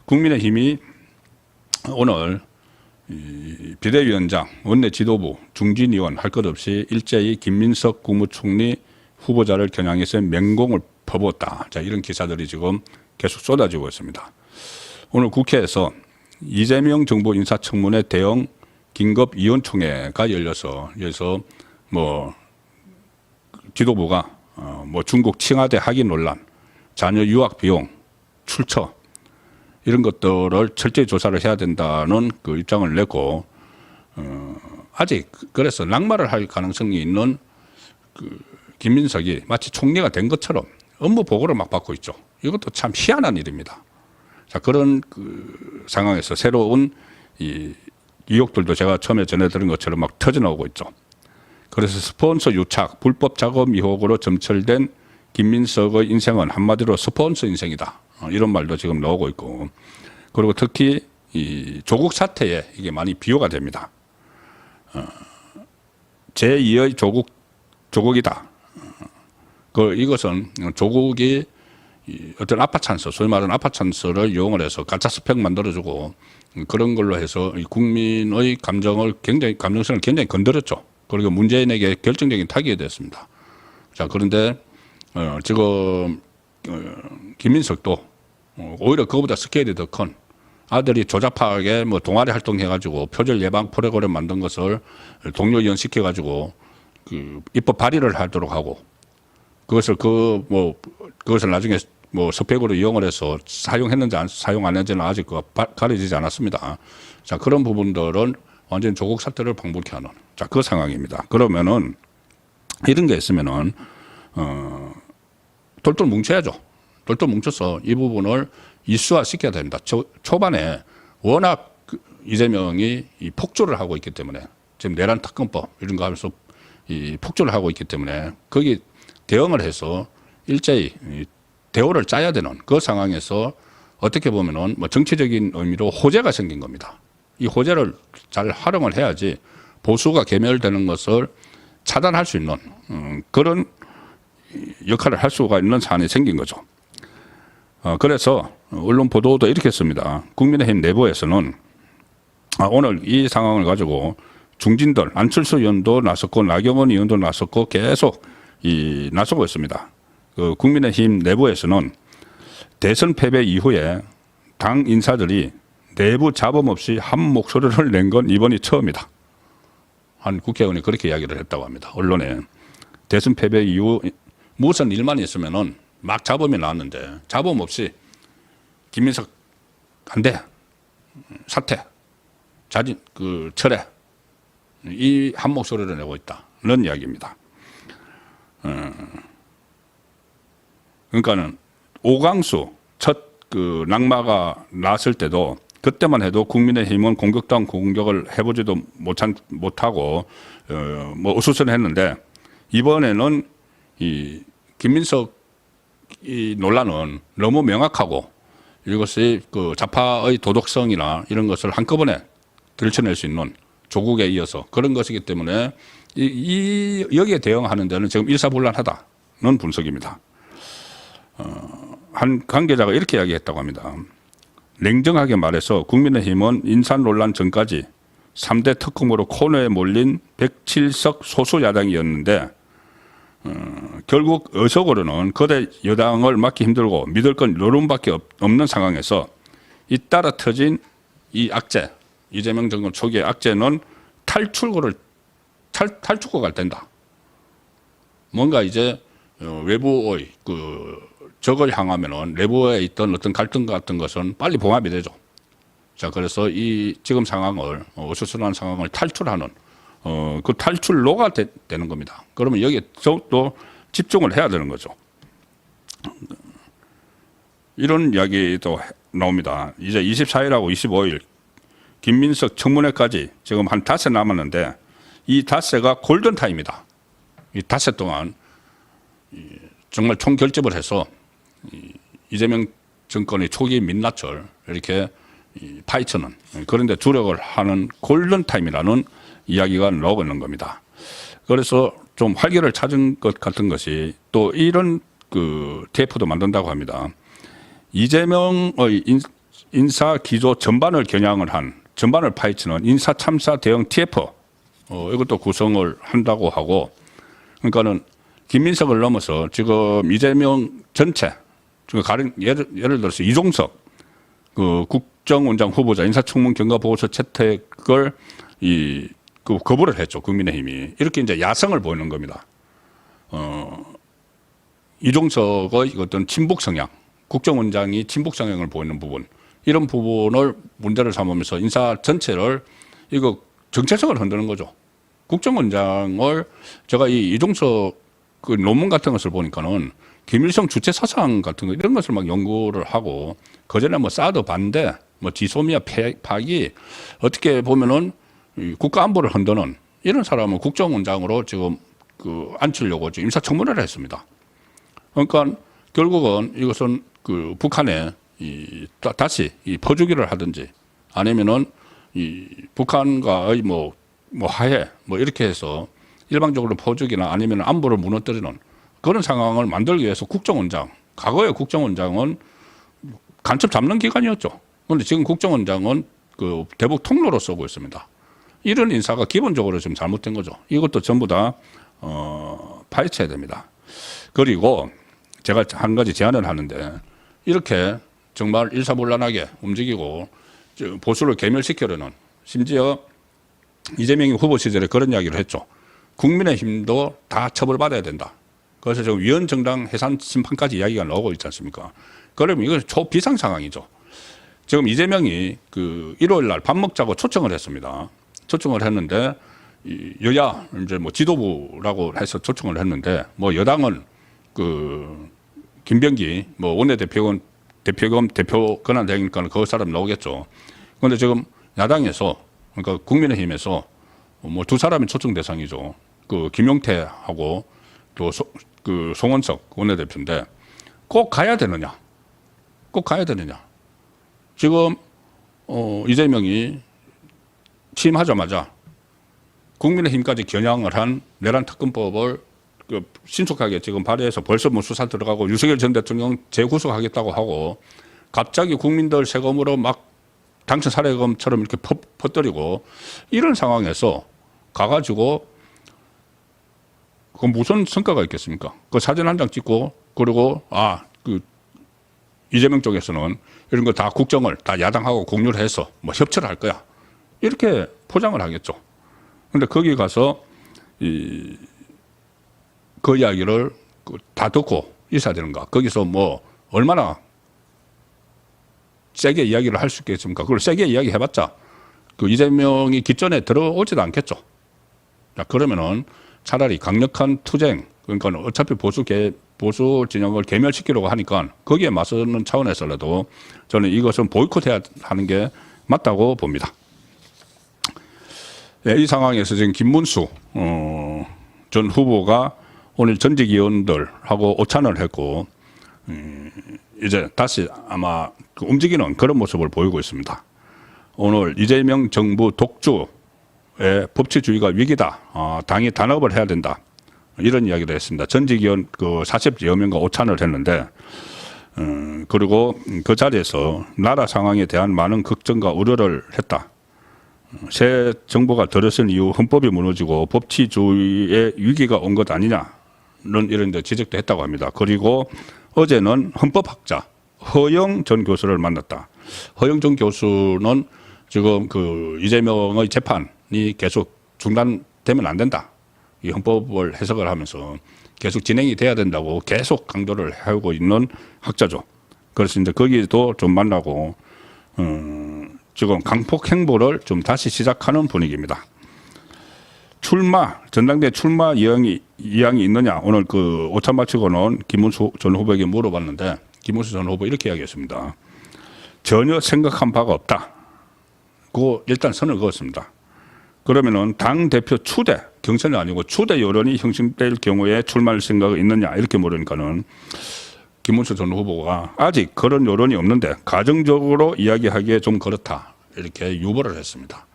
국민의힘이 오늘 비대위원장, 원내 지도부, 중진위원 할 것 없이 일제히 김민석 국무총리 후보자를 겨냥해서 맹공을 퍼부었다. 자, 이런 기사들이 지금 계속 쏟아지고 있습니다. 오늘 국회에서 이재명 정부 인사청문회 대응 긴급위원총회가 열려서 여기서 뭐 지도부가 뭐 중국 칭화대 학위 논란, 자녀 유학 비용, 출처 이런 것들을 철저히 조사를 해야 된다는 그 입장을 냈고 아직 그래서 낙마를 할 가능성이 있는 그 김민석이 마치 총리가 된 것처럼 업무 보고를 막 받고 있죠. 이것도 참 희한한 일입니다. 자, 그런 그 상황에서 새로운 이 의혹들도 제가 처음에 전해드린 것처럼 막 터져나오고 있죠. 그래서 스폰서 유착, 불법 작업 의혹으로 점철된 김민석의 인생은 한마디로 스폰서 인생이다. 이런 말도 지금 나오고 있고, 그리고 특히 이 조국 사태에 이게 많이 비유가 됩니다. 제2의 조국이다. 이것은 조국이 어떤 아파찬스, 소위 말하는 아파찬스를 이용을 해서 가짜 스펙 만들어주고 그런 걸로 해서 국민의 감정성을 굉장히 건드렸죠. 그리고 문재인에게 결정적인 타격이 됐습니다. 자, 그런데 지금 김민석도 오히려 그거보다 스케일이 더 큰 아들이 조잡하게 뭐 동아리 활동해가지고 표절 예방 프로그램 만든 것을 동료 연식해가지고 그 입법 발의를 하도록 하고 그것을 그것을 나중에 뭐 스펙으로 이용을 해서 사용했는지 사용 안 했는지는 아직 가려지지 않았습니다. 자, 그런 부분들은 완전 조국 사태를 방불케 하는 그 상황입니다. 그러면은 이런 게 있으면은 똘똘 뭉쳐야죠. 똘똘 뭉쳐서 이 부분을 이슈화 시켜야 됩니다. 초반에 워낙 이재명이 이 폭주를 하고 있기 때문에 지금 내란 특검법 이런 거 하면서 이 폭주를 하고 있기 때문에 거기 대응을 해서 일제히 대오를 짜야 되는 그 상황에서 어떻게 보면은 뭐 정치적인 의미로 호재가 생긴 겁니다. 이 호재를 잘 활용을 해야지 보수가 괴멸되는 것을 차단할 수 있는 그런 역할을 할 수가 있는 사안이 생긴 거죠. 그래서 언론 보도도 이렇게 했습니다. 국민의힘 내부에서는 오늘 이 상황을 가지고 중진들 안철수 의원도 나섰고 나경원 의원도 나섰고 계속 나서고 있습니다. 그 국민의힘 내부에서는 대선 패배 이후에 당 인사들이 내부 잡음 없이 한 목소리를 낸 건 이번이 처음이다. 한 국회의원이 그렇게 이야기를 했다고 합니다. 언론에. 대선 패배 이후 무슨 일만 있으면은 막 잡음이 나왔는데 잡음 없이 김민석 안 돼. 사퇴. 자진, 철회. 이 한 목소리를 내고 있다는 이야기입니다. 그러니까는 오강수 첫 낙마가 났을 때도 그때만 해도 국민의힘은 공격당 공격을 해보지도 못하고 뭐 어수선했는데 이번에는 이 김민석 이 논란은 너무 명확하고 이것이 그 좌파의 도덕성이나 이런 것을 한꺼번에 들춰낼 수 있는 조국에 이어서 그런 것이기 때문에 여기에 대응하는 데는 지금 일사불란하다는 분석입니다. 한 관계자가 이렇게 이야기했다고 합니다. 냉정하게 말해서 국민의힘은 인사 논란 전까지 3대 특검으로 코너에 몰린 107석 소수 야당이었는데 결국 의석으로는 거대 여당을 막기 힘들고 믿을 건 여론밖에 없는 상황에서 잇따라 터진 이 악재, 이재명 정권 초기의 악재는 탈출구가 된다. 뭔가 이제 외부의 적을 향하면은 내부에 있던 어떤 갈등 같은 것은 빨리 봉합이 되죠. 자, 그래서 이 지금 상황을 어수선한 상황을 탈출하는 그 탈출로가 되는 겁니다. 그러면 여기에 더욱더 집중을 해야 되는 거죠. 이런 이야기도 나옵니다. 이제 24일하고 25일 김민석 청문회까지 지금 한 닷새 남았는데 이 닷새가 골든타임이다. 이 닷새 동안 정말 총결집을 해서 이재명 정권의 초기 민낯을 이렇게 파헤치는 그런데 주력을 하는 골든타임이라는 이야기가 나오고 있는 겁니다. 그래서 좀 활기를 찾은 것 같은 것이 또 이런 TF도 만든다고 합니다. 이재명의 인사 기조 전반을 겨냥을 한 전반을 파헤치는 인사 참사 대응 TF 이것도 구성을 한다고 하고 그러니까는 김민석을 넘어서 지금 이재명 전체 지금 예를 들어서 이종석 그 국정원장 후보자 인사청문 경과 보고서 채택을 그 거부를 했죠. 국민의힘이 이렇게 이제 야성을 보이는 겁니다. 이종석의 어떤 친북 성향, 국정원장이 친북 성향을 보이는 부분, 이런 부분을 문제를 삼으면서 인사 전체를 이거 정체성을 흔드는 거죠. 국정원장을 제가 이 이종석 그 논문 같은 것을 보니까는 김일성 주체 사상 같은 거 이런 것을 막 연구를 하고 그전에 뭐 사드 반대, 뭐 지소미아 파기 어떻게 보면은 국가 안보를 흔드는 이런 사람은 국정원장으로 지금 그 앉히려고 지금 인사청문회를 했습니다. 그러니까 결국은 이것은 그 북한에 다시 퍼주기를 하든지 아니면은 북한과의 뭐 화해 뭐 이렇게 해서 일방적으로 퍼주기나 아니면 안보를 무너뜨리는 그런 상황을 만들기 위해서 국정원장, 과거의 국정원장은 간첩 잡는 기관이었죠. 그런데 지금 국정원장은 그 대북 통로로 쓰고 있습니다. 이런 인사가 기본적으로 좀 잘못된 거죠. 이것도 전부 다 파헤쳐야 됩니다. 그리고 제가 한 가지 제안을 하는데 이렇게 정말 일사불란하게 움직이고 보수를 괴멸시키려는 심지어 이재명이 후보 시절에 그런 이야기를 했죠. 국민의힘도 다 처벌받아야 된다. 그래서 지금 위헌정당 해산 심판까지 이야기가 나오고 있지 않습니까? 그러면 이건 초비상 상황이죠. 지금 이재명이 그 일요일 날 밥 먹자고 초청을 했습니다. 초청을 했는데 여야 이제 뭐 지도부라고 해서 초청을 했는데 뭐 여당은 그 김병기 뭐 원내대표 대표 권한 되니까 그 사람 나오겠죠. 그런데 지금 야당에서 그러니까 국민의힘에서 뭐 두 사람이 초청 대상이죠. 그 김용태하고 또 그 송원석 원내대표인데 꼭 가야 되느냐? 꼭 가야 되느냐? 지금 이재명이 취임하자마자 국민의힘까지 겨냥을 한 내란 특검법을 그 신속하게 지금 발의해서 벌써 뭐 수사 들어가고 윤석열 전 대통령 재구속하겠다고 하고 갑자기 국민들 세금으로 막 당선 사례금처럼 이렇게 퍼뜨리고 이런 상황에서 가가지고 그 무슨 성과가 있겠습니까? 그 사진 한 장 찍고 그리고 그 이재명 쪽에서는 이런 거 다 국정을 다 야당하고 공유를 해서 뭐 협치를 할 거야. 이렇게 포장을 하겠죠. 근데 거기 가서 그 이야기를 다 듣고 있어야 되는가. 거기서 뭐 얼마나 세게 이야기를 할 수 있겠습니까? 그걸 세게 이야기 해봤자 그 이재명이 기존에 들어오지도 않겠죠. 자, 그러면은 차라리 강력한 투쟁, 그러니까 어차피 보수 진영을 괴멸시키려고 하니까 거기에 맞서는 차원에서라도 저는 이것은 보이콧해야 하는 게 맞다고 봅니다. 네, 이 상황에서 지금 김문수 전 후보가 오늘 전직 의원들하고 오찬을 했고 이제 다시 아마 움직이는 그런 모습을 보이고 있습니다. 오늘 이재명 정부 독주의 법치주의가 위기다. 당이 단합을 해야 된다. 이런 이야기를 했습니다. 전직 의원 그 40여 명과 오찬을 했는데 그리고 그 자리에서 나라 상황에 대한 많은 걱정과 우려를 했다. 새 정부가 들어선 이후 헌법이 무너지고 법치주의의 위기가 온 것 아니냐는 이런 데 지적도 했다고 합니다. 그리고 어제는 헌법학자 허영 전 교수를 만났다. 허영 전 교수는 지금 그 이재명의 재판이 계속 중단되면 안 된다. 이 헌법을 해석을 하면서 계속 진행이 돼야 된다고 계속 강조를 하고 있는 학자죠. 그래서 이제 거기도 좀 만나고 지금 강폭 행보를 좀 다시 시작하는 분위기입니다. 전당대 출마 이양이 있느냐. 오늘 그 오찬 마치고는 김문수 전 후보에게 물어봤는데 김문수 전 후보 이렇게 이야기했습니다. 전혀 생각한 바가 없다. 그거 일단 선을 그었습니다. 그러면은 당 대표 추대, 경선이 아니고 추대 여론이 형성될 경우에 출마할 생각이 있느냐 이렇게 물으니까는 김문수 전 후보가 아직 그런 여론이 없는데 가정적으로 이야기하기에 좀 그렇다 이렇게 유보를 했습니다.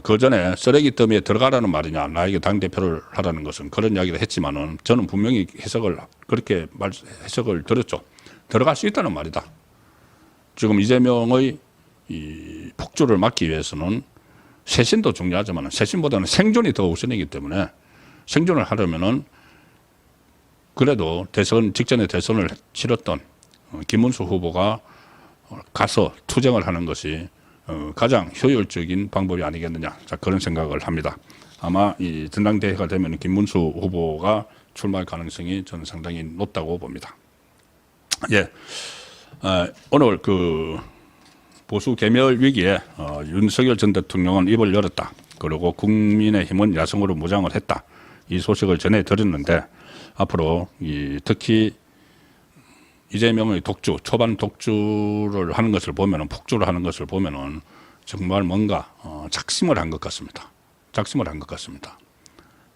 그 전에 쓰레기 더미에 들어가라는 말이냐 나에게 당 대표를 하라는 것은 그런 이야기를 했지만은 저는 분명히 해석을 들었죠. 들어갈 수 있다는 말이다. 지금 이재명의 이 폭주를 막기 위해서는 쇄신도 중요하지만 쇄신보다는 생존이 더 우선이기 때문에 생존을 하려면은 그래도 대선 직전에 대선을 치렀던 김문수 후보가 가서 투쟁을 하는 것이 가장 효율적인 방법이 아니겠느냐, 자, 그런 생각을 합니다. 아마 이 전당대회가 되면 김문수 후보가 출마할 가능성이 저는 상당히 높다고 봅니다. 예, 오늘 그 보수 개멸 위기에 윤석열 전 대통령은 입을 열었다. 그리고 국민의힘은 야성으로 무장을 했다. 이 소식을 전해드렸는데 앞으로 특히 이재명의 독주, 초반 독주를 하는 것을 보면은, 폭주를 하는 것을 보면은 정말 뭔가 작심을 한 것 같습니다. 작심을 한 것 같습니다.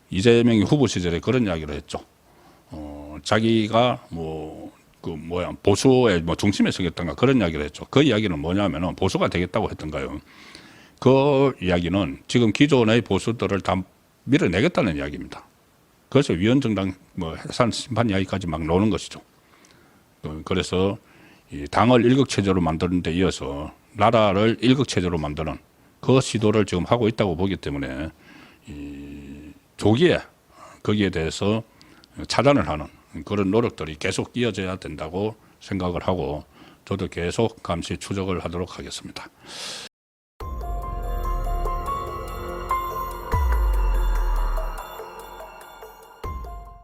이재명이 후보 시절에 그런 이야기를 했죠. 자기가 보수의 중심에 서겠던가 그런 이야기를 했죠. 그 이야기는 뭐냐면은 보수가 되겠다고 했던가요. 그 이야기는 지금 기존의 보수들을 다 밀어내겠다는 이야기입니다. 그래서 위원정당 해산 심판 이야기까지 막 나오는 것이죠. 그래서 이 당을 일극체제로 만드는 데 이어서 나라를 일극체제로 만드는 그 시도를 지금 하고 있다고 보기 때문에 조기에 거기에 대해서 차단을 하는 그런 노력들이 계속 이어져야 된다고 생각을 하고 저도 계속 감시 추적을 하도록 하겠습니다.